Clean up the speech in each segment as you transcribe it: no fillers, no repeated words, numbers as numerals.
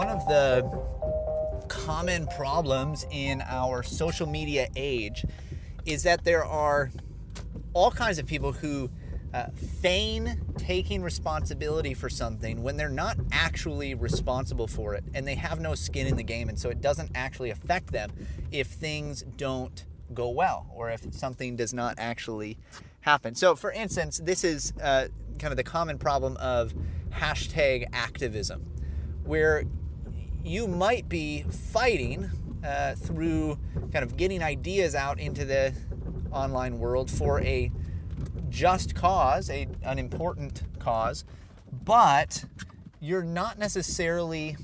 one of the common problems in our social media age is that there are all kinds of people who feign taking responsibility for something when they're not actually responsible for it, and they have no skin in the game, and so it doesn't actually affect them if things don't go well or if something does not actually happen. So for instance, this is kind of the common problem of hashtag activism, where you might be fighting through kind of getting ideas out into the online world for a just cause, an important cause, but you're not necessarily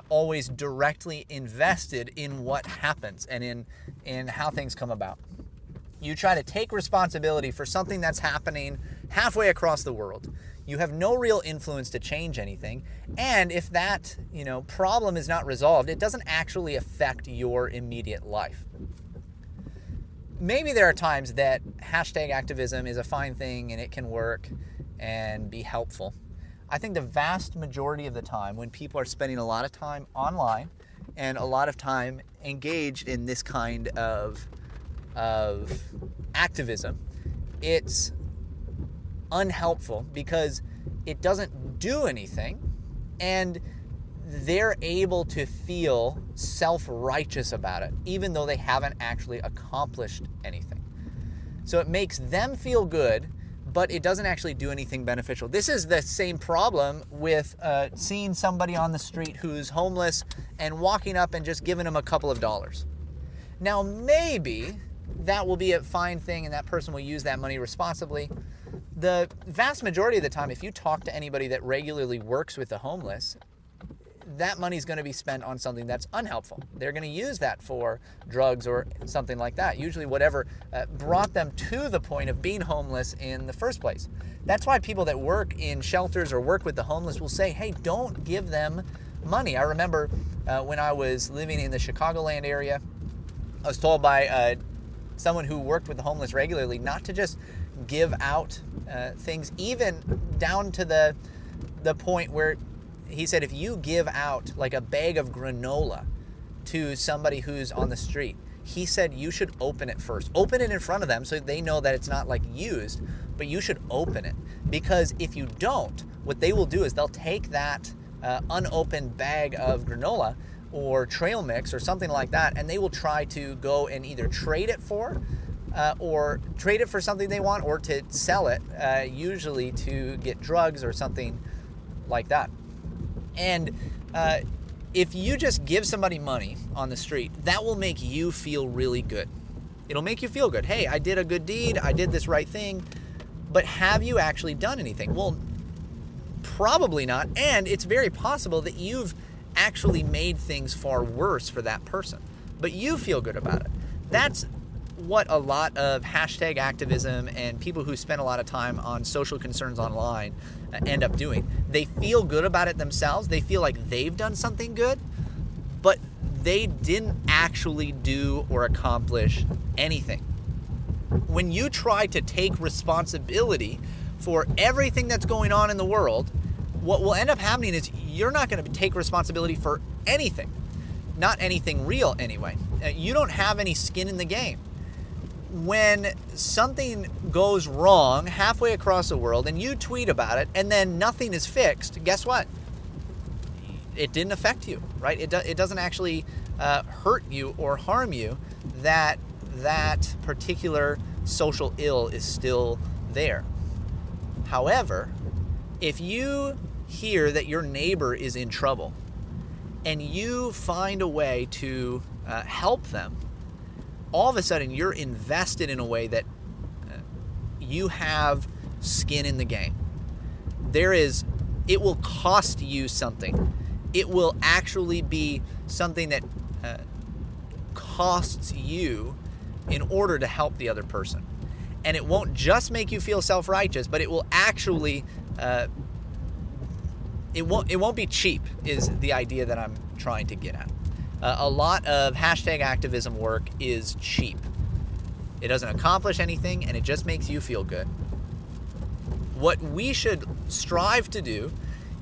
always directly invested in what happens and in how things come about. You try to take responsibility for something that's happening halfway across the world. You have no real influence to change anything, and if that problem is not resolved, it doesn't actually affect your immediate life. Maybe there are times that hashtag activism is a fine thing and it can work and be helpful. I think the vast majority of the time, when people are spending a lot of time online and a lot of time engaged in this kind of activism, it's unhelpful because it doesn't do anything, and they're able to feel self-righteous about it, even though they haven't actually accomplished anything. So it makes them feel good, but it doesn't actually do anything beneficial. This is the same problem with seeing somebody on the street who's homeless and walking up and just giving them a couple of dollars. Now, maybe that will be a fine thing and that person will use that money responsibly. The vast majority of the time, if you talk to anybody that regularly works with the homeless, that money is going to be spent on something that's unhelpful. They're going to use that for drugs or something like that, usually whatever brought them to the point of being homeless in the first place. That's why people that work in shelters or work with the homeless will say, hey, don't give them money. I remember when I was living in the Chicagoland area, I was told by someone who worked with the homeless regularly not to just give out things, even down to the point where he said if you give out like a bag of granola to somebody who's on the street, he said you should open it first. Open it in front of them so they know that it's not like used, but you should open it. Because if you don't, what they will do is they'll take that unopened bag of granola or trail mix or something like that, and they will try to go and either trade it for something they want, or to sell it, usually to get drugs or something like that. And if you just give somebody money on the street, that will make you feel really good. It'll make you feel good. Hey, I did a good deed. I did this right thing. But have you actually done anything? Well, probably not. And it's very possible that you've actually made things far worse for that person. But you feel good about it. That's what a lot of hashtag activism and people who spend a lot of time on social concerns online end up doing. They feel good about it themselves. They feel like they've done something good, but they didn't actually do or accomplish anything. When you try to take responsibility for everything that's going on in the world, what will end up happening is you're not going to take responsibility for anything. Not anything real anyway. You don't have any skin in the game. When something goes wrong halfway across the world and you tweet about it and then nothing is fixed, guess what? It didn't affect you, right? It doesn't actually hurt you or harm you. That particular social ill is still there. However, if you hear that your neighbor is in trouble and you find a way to help them, all of a sudden you're invested in a way that you have skin in the game. It will cost you something. It will actually be something that costs you in order to help the other person. And it won't just make you feel self-righteous, but it will actually, it won't be cheap, is the idea that I'm trying to get at. A lot of hashtag activism work is cheap. It doesn't accomplish anything, and it just makes you feel good. What we should strive to do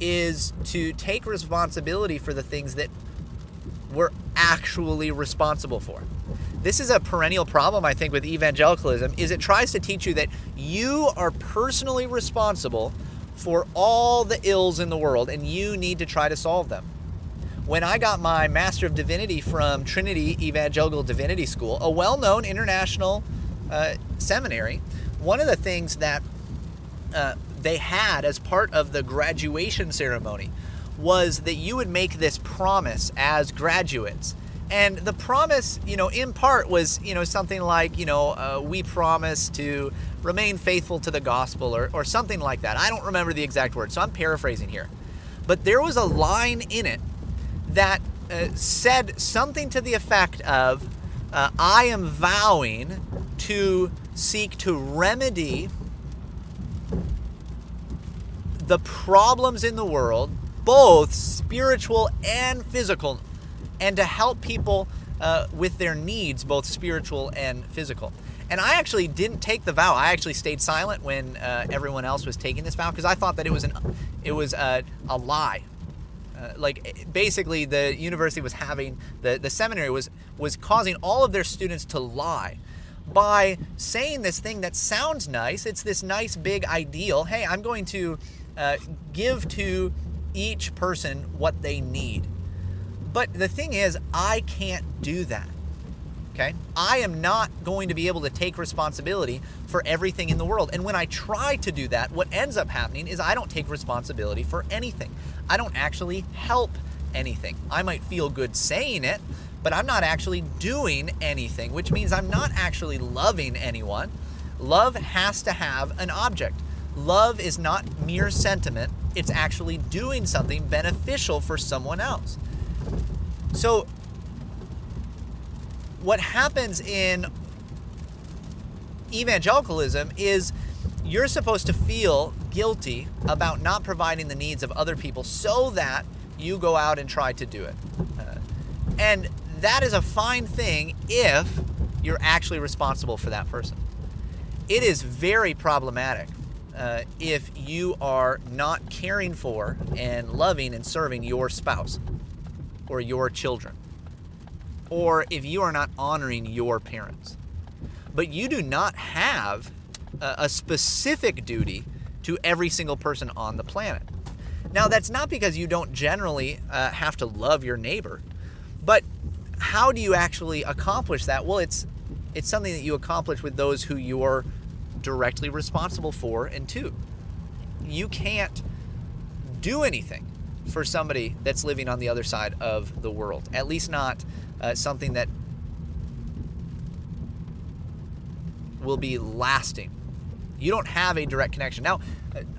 is to take responsibility for the things that we're actually responsible for. This is a perennial problem, I think, with evangelicalism, is it tries to teach you that you are personally responsible for all the ills in the world and you need to try to solve them. When I got my Master of Divinity from Trinity Evangelical Divinity School, a well-known international seminary, one of the things that they had as part of the graduation ceremony was that you would make this promise as graduates. And the promise, in part was, something like, we promise to remain faithful to the gospel or something like that. I don't remember the exact words, so I'm paraphrasing here. But there was a line in it that said something to the effect of, I am vowing to seek to remedy the problems in the world, both spiritual and physical, and to help people with their needs, both spiritual and physical. And I actually didn't take the vow. I actually stayed silent when everyone else was taking this vow because I thought that it was a lie. Basically, the university was having the seminary was causing all of their students to lie by saying this thing that sounds nice. It's this nice big ideal. Hey, I'm going to give to each person what they need. But the thing is, I can't do that. Okay? I am not going to be able to take responsibility for everything in the world. And when I try to do that, what ends up happening is I don't take responsibility for anything. I don't actually help anything. I might feel good saying it, but I'm not actually doing anything, which means I'm not actually loving anyone. Love has to have an object. Love is not mere sentiment. It's actually doing something beneficial for someone else. So what happens in evangelicalism is you're supposed to feel guilty about not providing the needs of other people so that you go out and try to do it. And that is a fine thing if you're actually responsible for that person. It is very problematic if you are not caring for and loving and serving your spouse or your children, or if you are not honoring your parents. But you do not have a specific duty to every single person on the planet. Now, that's not because you don't generally have to love your neighbor, but how do you actually accomplish that? Well, it's something that you accomplish with those who you're directly responsible for and to. You can't do anything for somebody that's living on the other side of the world, at least not something that will be lasting. You don't have a direct connection. Now,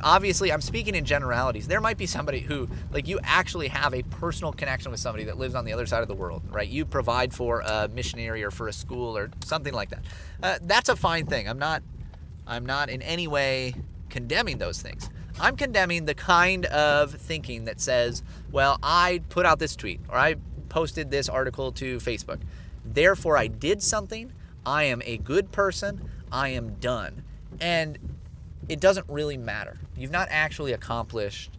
obviously, I'm speaking in generalities. There might be somebody who, you actually have a personal connection with somebody that lives on the other side of the world, right? You provide for a missionary or for a school or something like that. That's a fine thing. I'm not in any way condemning those things. I'm condemning the kind of thinking that says, well, I put out this tweet or I posted this article to Facebook. Therefore, I did something. I am a good person. I am done. And it doesn't really matter. You've not actually accomplished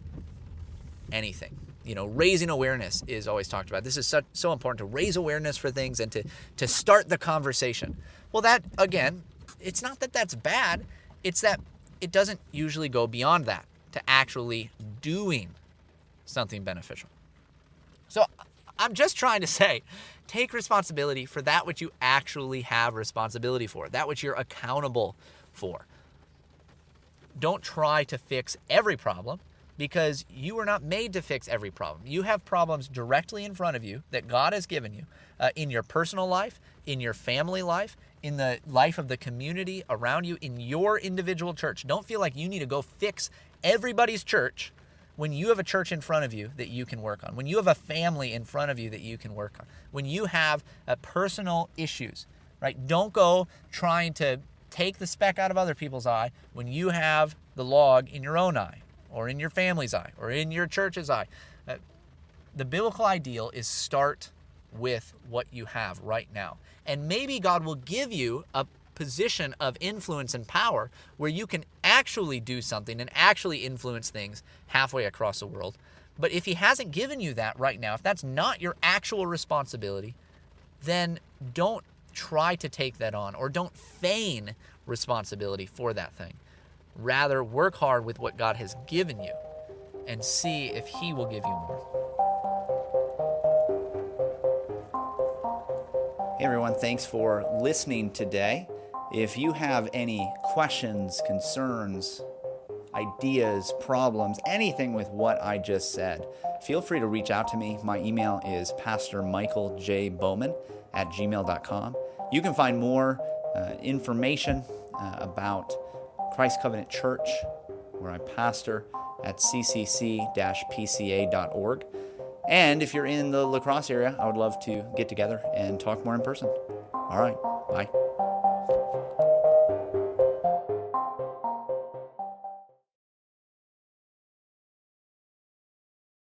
anything. Raising awareness is always talked about. This is so important to raise awareness for things and to start the conversation. Well, that, again, it's not that that's bad. It's that it doesn't usually go beyond that to actually doing something beneficial. So I'm just trying to say, take responsibility for that which you actually have responsibility for, that which you're accountable for. Don't try to fix every problem because you were not made to fix every problem. You have problems directly in front of you that God has given you in your personal life, in your family life, in the life of the community around you, in your individual church. Don't feel like you need to go fix everybody's church when you have a church in front of you that you can work on, when you have a family in front of you that you can work on, when you have personal issues, right? Don't go trying to take the speck out of other people's eye when you have the log in your own eye or in your family's eye or in your church's eye. The biblical ideal is start with what you have right now. And maybe God will give you a position of influence and power where you can actually do something and actually influence things halfway across the world. But if he hasn't given you that right now, if that's not your actual responsibility, then don't try to take that on, or don't feign responsibility for that thing. Rather, work hard with what God has given you and see if he will give you more. Hey everyone, thanks for listening today. If you have any questions, concerns, ideas, problems, anything with what I just said, feel free to reach out to me. My email is pastormichaeljbowman@gmail.com. You can find more information about Christ Covenant Church, where I pastor, at ccc-pca.org. And if you're in the La Crosse area, I would love to get together and talk more in person. All right, bye.